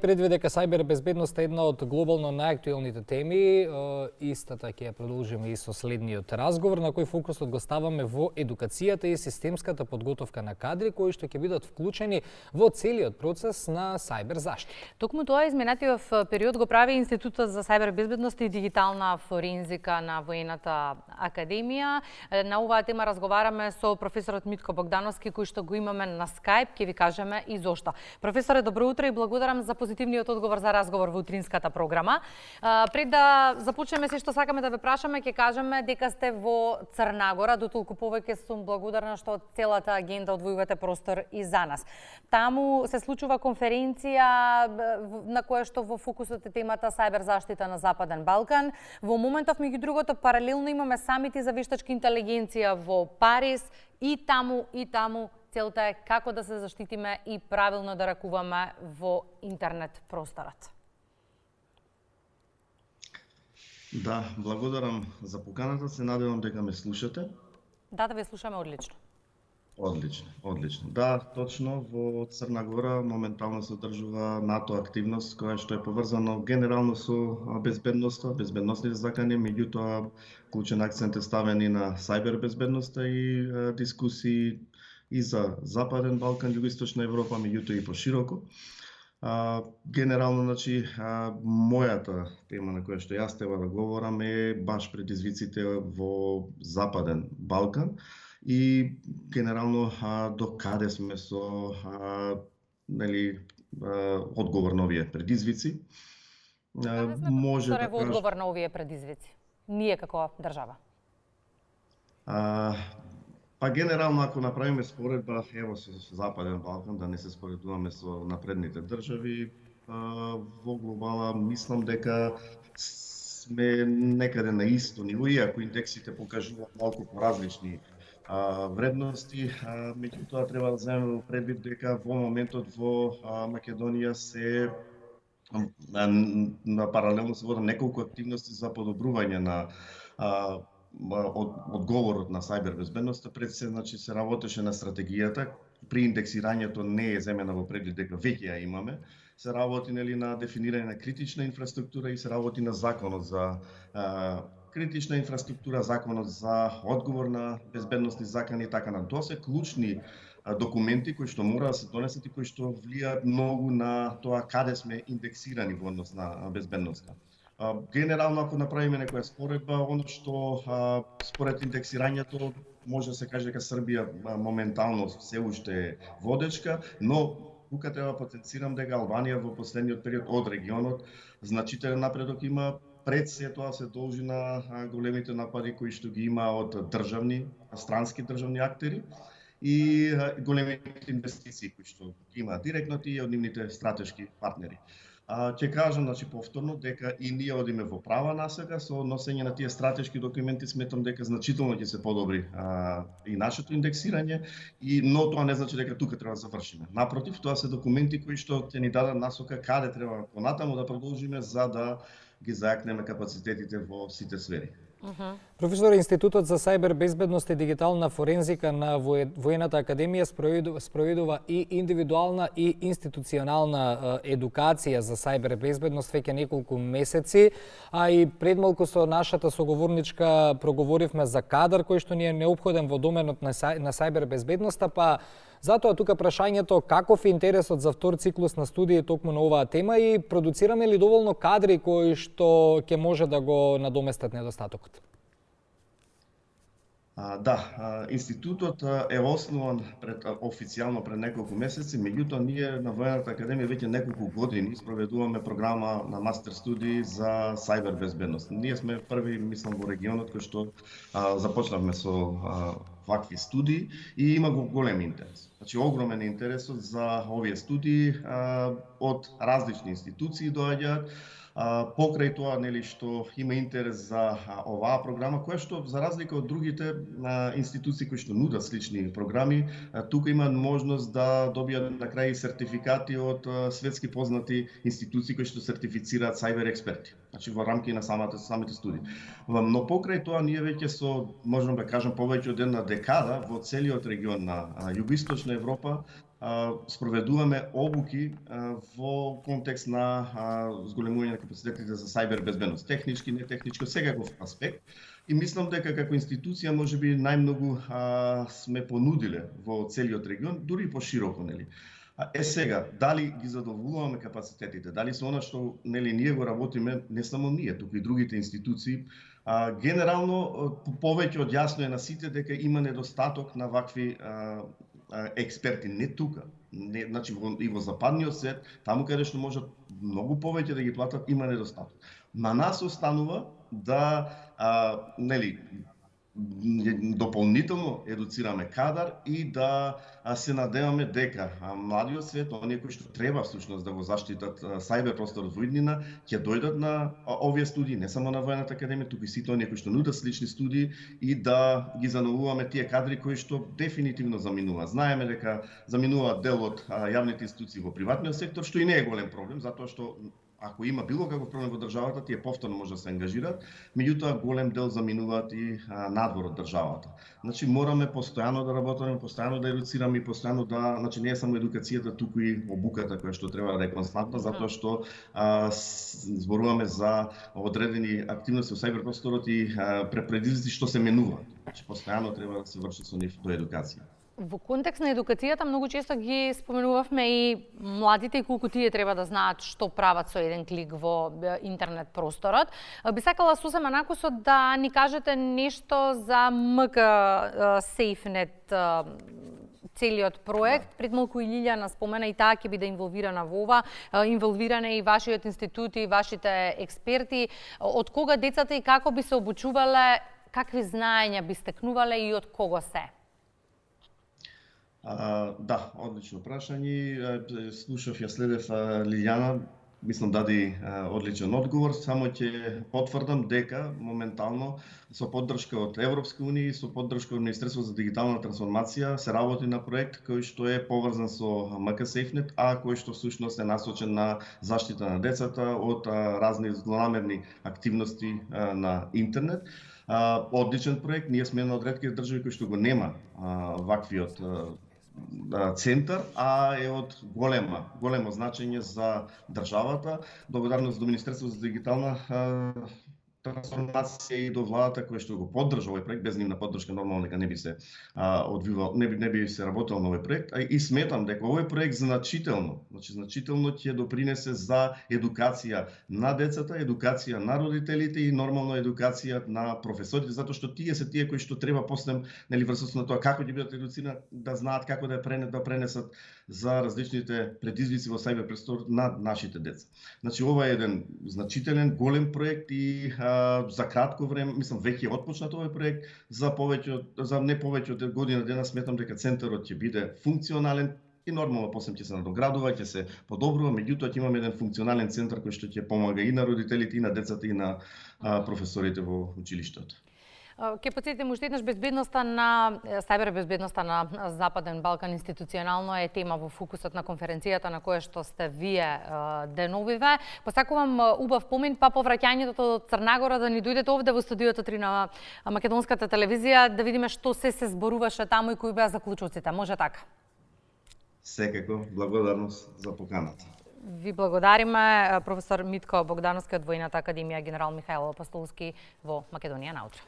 предвид дека сајбер безбедноста е една од глобално најактуелните теми, истата ќе ја продолжиме и со следниот разговор на кој фокусот го ставаме во едукацијата и системската подготовка на кадри кои што ќе бидат вклучени во целиот процес на сајбер заштита. Токму тоа изминатиот период го прави Институтот за сајбер безбедност и дигитална форензика на Воената академија. На оваа тема разговараме со професорот Митко Богдановски, кој што го имаме на Skype, ќе ви кажеме и зошто. Професоре, добро утро и благодарам за позитивниот одговор за разговор во утринската програма. Пред да започнеме се што сакаме да ве прашаме, ќе кажеме дека сте во Црна Гора, дотолку повеќе сум благодарна што целата агенда одвојувате простор и за нас. Таму се случува конференција на која што во фокусот е темата сајбер заштита на Западен Балкан. Во моментов, меѓу другото, паралелно имаме самити за вештачка интелигенција во Париз и таму целта е како да се заштитиме и правилно да ракуваме во интернет просторот. Да, благодарам за поканата, се надевам дека ме слушате. Да ве слушаме одлично. Одлично. Да, точно во Црна Гора моментално се одржува НАТО активност која што е поврзана генерално со безбедносните закани, меѓутоа клучен акцент е ставен и на сајбер безбедноста и дискусии и за Западен Балкан, Југоисточна Европа, меѓутоа и пошироко. Генерално, значи, мојата тема на која што јас треба да говорам е баш предизвиците во Западен Балкан и генерално до каде сме со одговор на овие предизвици. Може да во одговор на овие предизвици. Ние како држава. Па генерално, ако направиме споредба со Западен Балкан, да не се споредуваме со напредните држави, во глобала мислам дека сме некаде на исто ниво, иако индексите покажуваат малку поразлични вредности, меѓутоа треба да земеме во предвид дека во моментот во Македонија се паралелно се водат неколку активности за подобрување на одговорот на сајбер безбедноста. Пред се, значи, се работеше на стратегијата, при индексирањето не е земена во предвид дека веќе ја имаме. Се работи на дефинирање на критична инфраструктура и се работи на законот за критична инфраструктура, законот за одговор на безбедносни закани и така на. Тоа се клучни документи кои што мора да се донесат и кои што влијаат многу на тоа каде сме индексирани во однос на безбедноста. Генерално, ако направиме некоја споредба, оно што според индексирањето може да се каже дека Србија моментално се уште е водечка, но тука треба да потенцирам дека Албанија во последниот период од регионот значителен напредок има. Пред се тоа се должи на големите напади кои што ги има од странски државни актери и големите инвестиции кои што ги има директно и од нивните стратешки партнери. Ќе кажам, значи, повторно дека и ние одиме во права насока со односење на тие стратешки документи. Сметам дека значително ќе се подобри и нашето индексирање, но тоа не значи дека тука треба да завршиме. Напротив, тоа се документи кои што ќе ни дадат насока каде треба понатаму да продолжиме за да ги зајакнеме капацитетите во сите сфери. Професор, Институтот за сајбер безбедност и дигитална форензика на Воената академија спроведува и индивидуална и институционална едукација за сајбер безбедност веќе неколку месеци, а и пред малку со нашата соговорничка проговоривме за кадар кој што ни е неопходен во доменот на сајбер безбедноста, па затоа тука прашањето каков е интересот за втор циклус на студии токму на оваа тема и продуцираме ли доволно кадри кои што ќе може да го надоместат недостатокот? Да, институтот е основан официјално пред неколку месеци, меѓутоа ние на Воената академија веќе неколку години спроведуваме програма на мастер студии за сајбер безбедност. Ние сме први, мислам, во регионот кој што започнавме со вакви студии и има голем интерес. Значи, огромен интересот за овие студии од различни институции доаѓаат. Покрај тоа, нели, што има интерес за оваа програма, која што за разлика од другите институции кои што нудат слични програми, тука имаат можност да добијат на крај сертификати од светски познати институции кои што сертифицираат сајбер експерти, значи во рамки на самите студии. Но покрај тоа ние веќе со, можам да кажам, повеќе од една декада во целиот регион на Југоисточна Европа спроведуваме обуки во контекст на зголемување на капацитетите за сајбер безбедност, технички, не технички, секаков аспект. И мислам дека како институција можеби најмногу сме понудиле во целиот регион, дури и пошироко, нели. Сега, дали ги задоволуваме капацитетите, дали со она што нели ние го работиме, не само ние, туку и другите институции, генерално повеќе од јасно е на сите дека има недостаток на вакви експерти, не тука, не, значи и во западниот свет, таму каде што можат многу повеќе да ги платат, има недостаток. На нас останува да нели дополнително едуцираме кадар и да се надеваме дека младиот свет, оние кои што треба всушност да го заштитат сајбер просторот во иднина, ќе дојдат на овие студии, не само на Воената академија, туку и сите оние кои што нудат слични студии и да ги зановуваме тие кадри кои што дефинитивно заминуваат. Знаеме дека заминуваат дел од јавните институции во приватниот сектор, што и не е голем проблем, затоа што ако има било каков проблем во државата, тие повторно може да се ангажираат, меѓутоа голем дел заминуваат и надвор од државата. Значи мораме постојано да работиме, постојано да едуцираме и постојано да, значи не е само едукацијата, туку и обуката која што треба да е константна, затоа што зборуваме за одредени активности во сајбер просторот и предизвици што се менуваат. Значи постојано треба да се врши со нив до едукација. Во контекст на едукацијата многу често ги споменувавме и младите и колку тие треба да знаат што прават со еден клик во интернет просторот. Би сакала сосема накусо да ни кажете нешто за МК SafeNet целиот проект. Пред малку и Лилјана спомена и таа ќе биде инволвирана во ова, инволвиране и вашиот институт и вашите експерти. Од кога децата и како би се обучувале, какви знаења би стекнувале и од кого се? Да, одлично прашање. Слушав, ја следев Лилјана, мислам даде одличен одговор, само ќе потврдам дека моментално со поддршка од Европска унија и со поддршка од Министерството за дигитална трансформација се работи на проект кој што е поврзан со МК SafeNet, а кој што всушност е насочен на заштита на децата од разни злонамерни активности на интернет. Одличен проект, ние сме една од ретките држави кои што го нема ваквиот центар, а е од големо значење за државата. Благодарност до Министерството за дигитална трансформација и до владата која што го поддржа овој проект, без нивна поддршка нормално дека не би се одвивал, не би се работел на овој проект, и сметам дека овој проект значително ќе допринесе за едукација на децата, едукација на родителите и нормално едукација на професорите, затоа што тие се тие кои што треба после, нели, врз на тоа како ќе бидат едуцирани, да знаат како да пренесат за различните предизвици во сајбер простор на нашите деца. Значи ова е еден значителен голем проект и за кратко време, мислам веќе е отпочнат овој проект, за не повеќе од година дена сметам дека центарот ќе биде функционален и нормално после ќе се надоградува, ќе се подобрува, меѓутоа ќе имаме еден функционален центар кој што ќе помага и на родителите, и на децата, и на професорите во училиштето. Ке потсетим уште еднаш безбедноста на сајбер безбедноста на Западен Балкан институционално е тема во фокусот на конференцијата на која што сте вие деновиве. Посакувам убав помен, па повраќањето од Црнагора да ни дојдете овде во студиото 3 на македонската телевизија да видиме што се зборуваше таму и кои беа заклучоците. Може така? Секако, благодарност за поканата. Ви благодариме, професор Митко Богдановски од Воената академија генерал Михајло Апостолски во Македонија наутро.